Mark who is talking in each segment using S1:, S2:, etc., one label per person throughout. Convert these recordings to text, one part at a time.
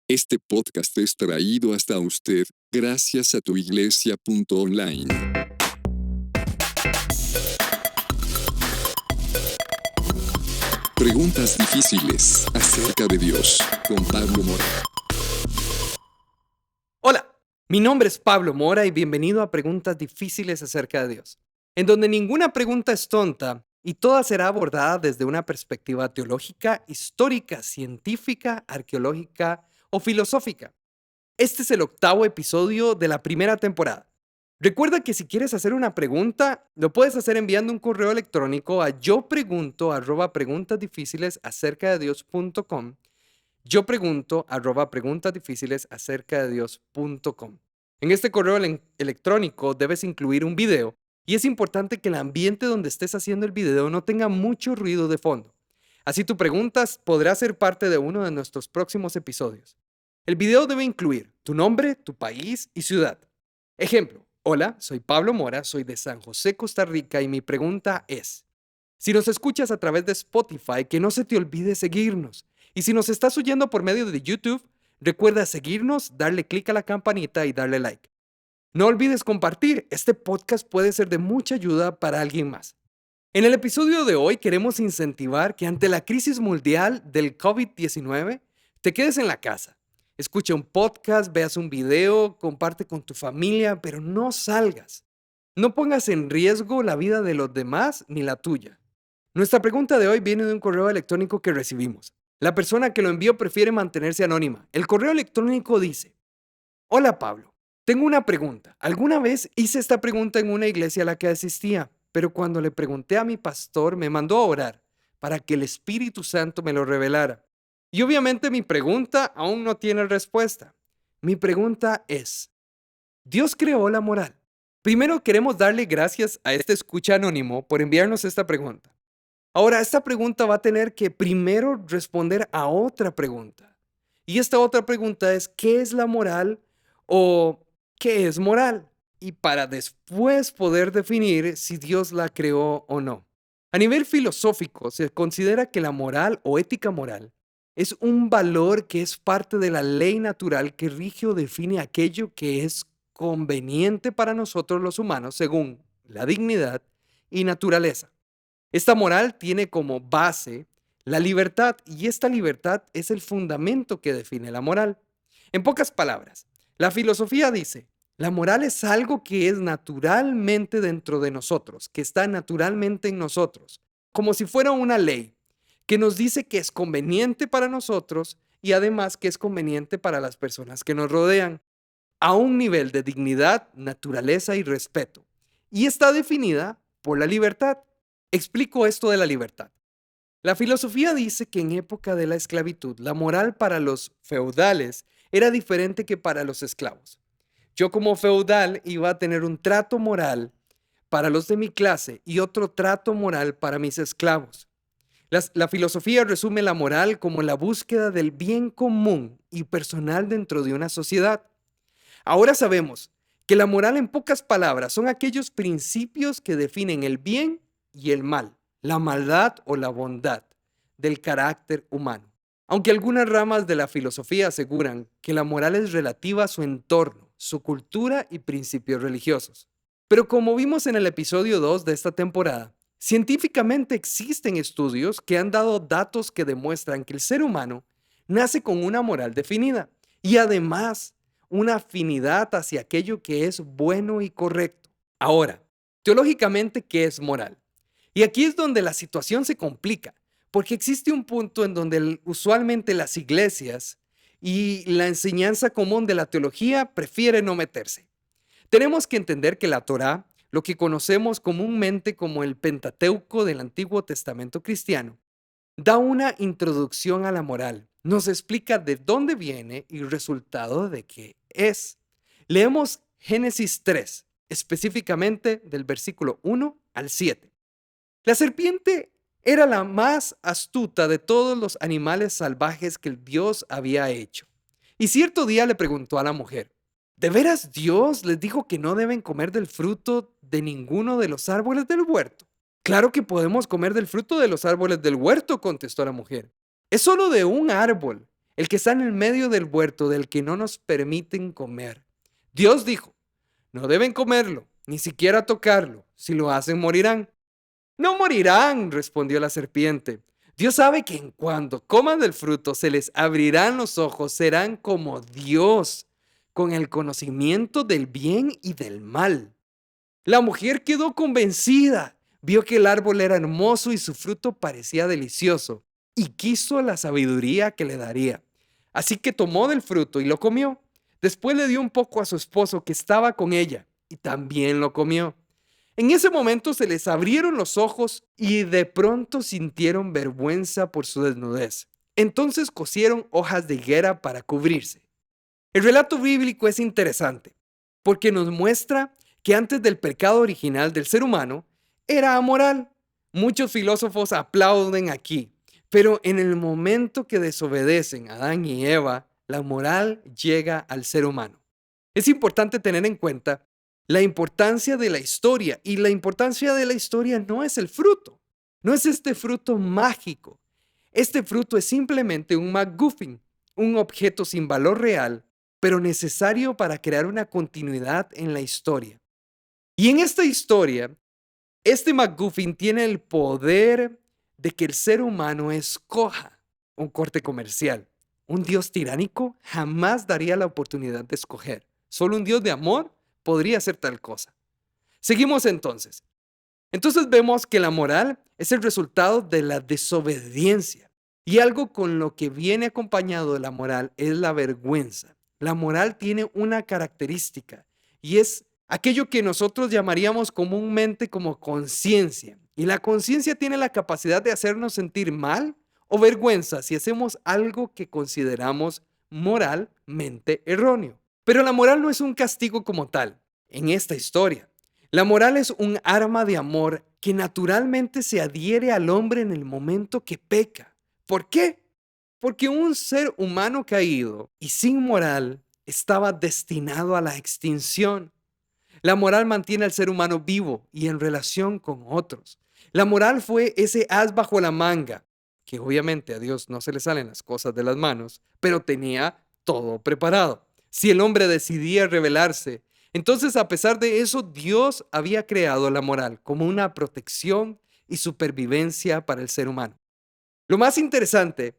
S1: Este podcast es traído hasta usted gracias a tuiglesia.online. Preguntas difíciles acerca de Dios con Pablo Mora.
S2: Hola, mi nombre es Pablo Mora y bienvenido a Preguntas Difíciles acerca de Dios, en donde ninguna pregunta es tonta y toda será abordada desde una perspectiva teológica, histórica, científica, arqueológica o filosófica. Este es el 8º episodio de la primera temporada. Recuerda que si quieres hacer una pregunta, lo puedes hacer enviando un correo electrónico a yopregunto@preguntasdifíciles acerca de Dios.com. Preguntas difíciles acerca de Dios.com. En este correo electrónico debes incluir un video y es importante que el ambiente donde estés haciendo el video no tenga mucho ruido de fondo. Así tu pregunta podrá ser parte de uno de nuestros próximos episodios. El video debe incluir tu nombre, tu país y ciudad. Ejemplo: hola, soy Pablo Mora, soy de San José, Costa Rica y mi pregunta es: si nos escuchas a través de Spotify, que no se te olvide seguirnos. Y si nos estás oyendo por medio de YouTube, recuerda seguirnos, darle clic a la campanita y darle like. No olvides compartir, este podcast puede ser de mucha ayuda para alguien más. En el episodio de hoy queremos incentivar que ante la crisis mundial del COVID-19, te quedes en la casa. Escucha un podcast, veas un video, comparte con tu familia, pero no salgas. No pongas en riesgo la vida de los demás ni la tuya. Nuestra pregunta de hoy viene de un correo electrónico que recibimos. La persona que lo envió prefiere mantenerse anónima. El correo electrónico dice: hola Pablo, tengo una pregunta. Alguna vez hice esta pregunta en una iglesia a la que asistía, pero cuando le pregunté a mi pastor me mandó a orar para que el Espíritu Santo me lo revelara. Y obviamente mi pregunta aún no tiene respuesta. Mi pregunta es: ¿Dios creó la moral? Primero queremos darle gracias a este escucha anónimo por enviarnos esta pregunta. Ahora, esta pregunta va a tener que primero responder a otra pregunta. Y esta otra pregunta es: ¿qué es la moral o qué es moral? Y para después poder definir si Dios la creó o no. A nivel filosófico, se considera que la moral o ética moral es un valor que es parte de la ley natural que rige o define aquello que es conveniente para nosotros los humanos según la dignidad y naturaleza. Esta moral tiene como base la libertad y esta libertad es el fundamento que define la moral. En pocas palabras, la filosofía dice: la moral es algo que es naturalmente dentro de nosotros, que está naturalmente en nosotros, como si fuera una ley que nos dice que es conveniente para nosotros y además que es conveniente para las personas que nos rodean, a un nivel de dignidad, naturaleza y respeto. Y está definida por la libertad. Explico esto de la libertad. La filosofía dice que en época de la esclavitud, la moral para los feudales era diferente que para los esclavos. Yo como feudal iba a tener un trato moral para los de mi clase y otro trato moral para mis esclavos. La filosofía resume la moral como la búsqueda del bien común y personal dentro de una sociedad. Ahora sabemos que la moral, en pocas palabras, son aquellos principios que definen el bien y el mal, la maldad o la bondad del carácter humano. Aunque algunas ramas de la filosofía aseguran que la moral es relativa a su entorno, su cultura y principios religiosos. Pero como vimos en el episodio 2 de esta temporada, científicamente existen estudios que han dado datos que demuestran que el ser humano nace con una moral definida y además una afinidad hacia aquello que es bueno y correcto. Ahora, teológicamente, ¿qué es moral? Y aquí es donde la situación se complica, porque existe un punto en donde usualmente las iglesias y la enseñanza común de la teología prefieren no meterse. Tenemos que entender que la Torá, lo que conocemos comúnmente como el Pentateuco del Antiguo Testamento cristiano, da una introducción a la moral. Nos explica de dónde viene y el resultado de qué es. Leemos Génesis 3, específicamente del versículo 1 al 7. La serpiente era la más astuta de todos los animales salvajes que el Dios había hecho. Y cierto día le preguntó a la mujer: ¿de veras Dios les dijo que no deben comer del fruto de ninguno de los árboles del huerto? Claro que podemos comer del fruto de los árboles del huerto, contestó la mujer. Es solo de un árbol, el que está en el medio del huerto del que no nos permiten comer. Dios dijo, no deben comerlo, ni siquiera tocarlo, si lo hacen morirán. No morirán, respondió la serpiente. Dios sabe que en cuanto coman del fruto se les abrirán los ojos, serán como Dios, con el conocimiento del bien y del mal. La mujer quedó convencida, vio que el árbol era hermoso y su fruto parecía delicioso, y quiso la sabiduría que le daría. Así que tomó del fruto y lo comió. Después le dio un poco a su esposo que estaba con ella, y también lo comió. En ese momento se les abrieron los ojos y de pronto sintieron vergüenza por su desnudez. Entonces cosieron hojas de higuera para cubrirse. El relato bíblico es interesante porque nos muestra que antes del pecado original del ser humano era amoral. Muchos filósofos aplauden aquí, pero en el momento que desobedecen a Adán y Eva, la moral llega al ser humano. Es importante tener en cuenta la importancia de la historia, y la importancia de la historia no es el fruto, no es este fruto mágico. Este fruto es simplemente un MacGuffin, un objeto sin valor real, pero necesario para crear una continuidad en la historia. Y en esta historia, este MacGuffin tiene el poder de que el ser humano escoja un corte comercial. Un Dios tiránico jamás daría la oportunidad de escoger. Solo un Dios de amor podría hacer tal cosa. Seguimos entonces. Entonces vemos que la moral es el resultado de la desobediencia. Y algo con lo que viene acompañado de la moral es la vergüenza. La moral tiene una característica y es aquello que nosotros llamaríamos comúnmente como conciencia. Y la conciencia tiene la capacidad de hacernos sentir mal o vergüenza si hacemos algo que consideramos moralmente erróneo. Pero la moral no es un castigo como tal en esta historia. La moral es un arma de amor que naturalmente se adhiere al hombre en el momento que peca. ¿Por qué? Porque un ser humano caído y sin moral estaba destinado a la extinción. La moral mantiene al ser humano vivo y en relación con otros. La moral fue ese as bajo la manga, que obviamente a Dios no se le salen las cosas de las manos, pero tenía todo preparado. Si el hombre decidía rebelarse, entonces a pesar de eso, Dios había creado la moral como una protección y supervivencia para el ser humano. Lo más interesante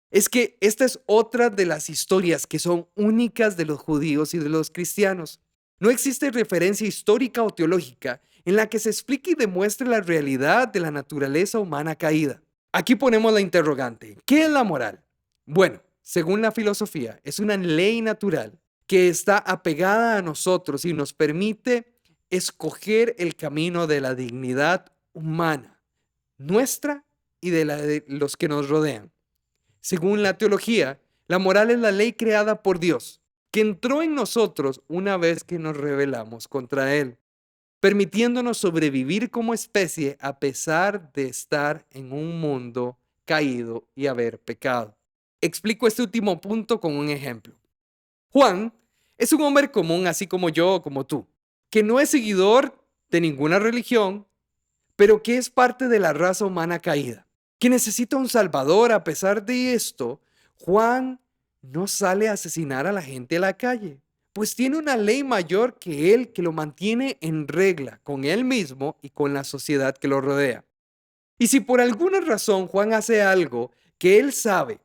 S2: es que esta es otra de las historias que son únicas de los judíos y de los cristianos. No existe referencia histórica o teológica en la que se explique y demuestre la realidad de la naturaleza humana caída. Aquí ponemos la interrogante. ¿Qué es la moral? Bueno, según la filosofía, es una ley natural que está apegada a nosotros y nos permite escoger el camino de la dignidad humana, nuestra y de la de los que nos rodean. Según la teología, la moral es la ley creada por Dios, que entró en nosotros una vez que nos rebelamos contra Él, permitiéndonos sobrevivir como especie a pesar de estar en un mundo caído y haber pecado. Explico este último punto con un ejemplo. Juan es un hombre común, así como yo o como tú, que no es seguidor de ninguna religión, pero que es parte de la raza humana caída, que necesita un salvador. A pesar de esto, Juan no sale a asesinar a la gente a la calle, pues tiene una ley mayor que él que lo mantiene en regla con él mismo y con la sociedad que lo rodea. Y si por alguna razón Juan hace algo que él sabe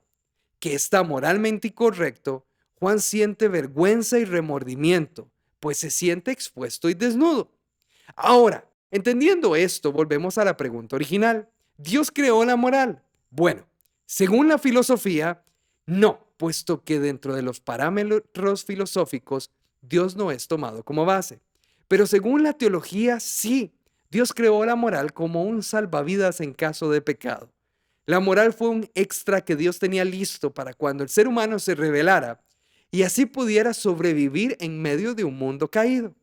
S2: que está moralmente incorrecto, Juan siente vergüenza y remordimiento, pues se siente expuesto y desnudo. Ahora, entendiendo esto, volvemos a la pregunta original. ¿Dios creó la moral? Bueno, según la filosofía, no, puesto que dentro de los parámetros filosóficos, Dios no es tomado como base. Pero según la teología, sí, Dios creó la moral como un salvavidas en caso de pecado. La moral fue un extra que Dios tenía listo para cuando el ser humano se rebelara y así pudiera sobrevivir en medio de un mundo caído.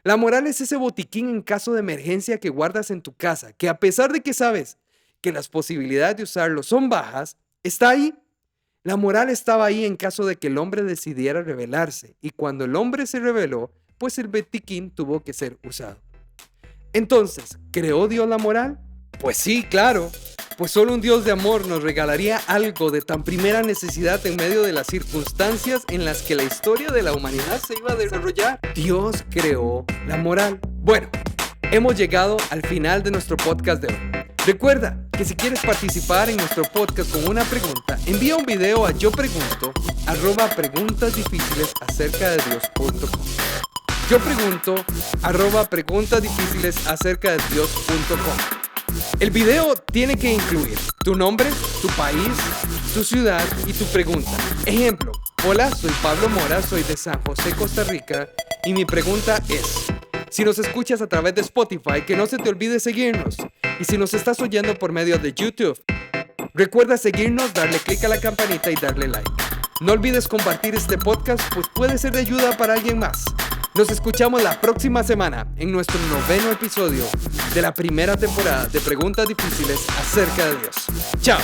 S2: La moral es ese botiquín en caso de emergencia que guardas en tu casa, que a pesar de que sabes que las posibilidades de usarlo son bajas, está ahí. La moral estaba ahí en caso de que el hombre decidiera rebelarse, y cuando el hombre se rebeló, pues el botiquín tuvo que ser usado. Entonces, ¿creó Dios la moral? Pues sí, claro. pues solo un Dios de amor nos regalaría algo de tan primera necesidad en medio de las circunstancias en las que la historia de la humanidad se iba a desarrollar. Dios creó la moral. Bueno, hemos llegado al final de nuestro podcast de hoy. Recuerda que si quieres participar en nuestro podcast con una pregunta, envía un video a yopregunto@preguntasdifícilesacercadedios.com. yopregunto@preguntasdifícilesacercadedios.com. El video tiene que incluir tu nombre, tu país, tu ciudad y tu pregunta. Ejemplo: hola, soy Pablo Mora, soy de San José, Costa Rica, y mi pregunta es: si nos escuchas a través de Spotify, que no se te olvide seguirnos. Y si nos estás oyendo por medio de YouTube, recuerda seguirnos, darle clic a la campanita y darle like. No olvides compartir este podcast, pues puede ser de ayuda para alguien más. Nos escuchamos la próxima semana en nuestro 9º episodio de la primera temporada de Preguntas Difíciles acerca de Dios. ¡Chao!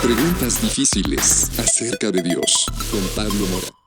S1: Preguntas difíciles acerca de Dios con Pablo Mora.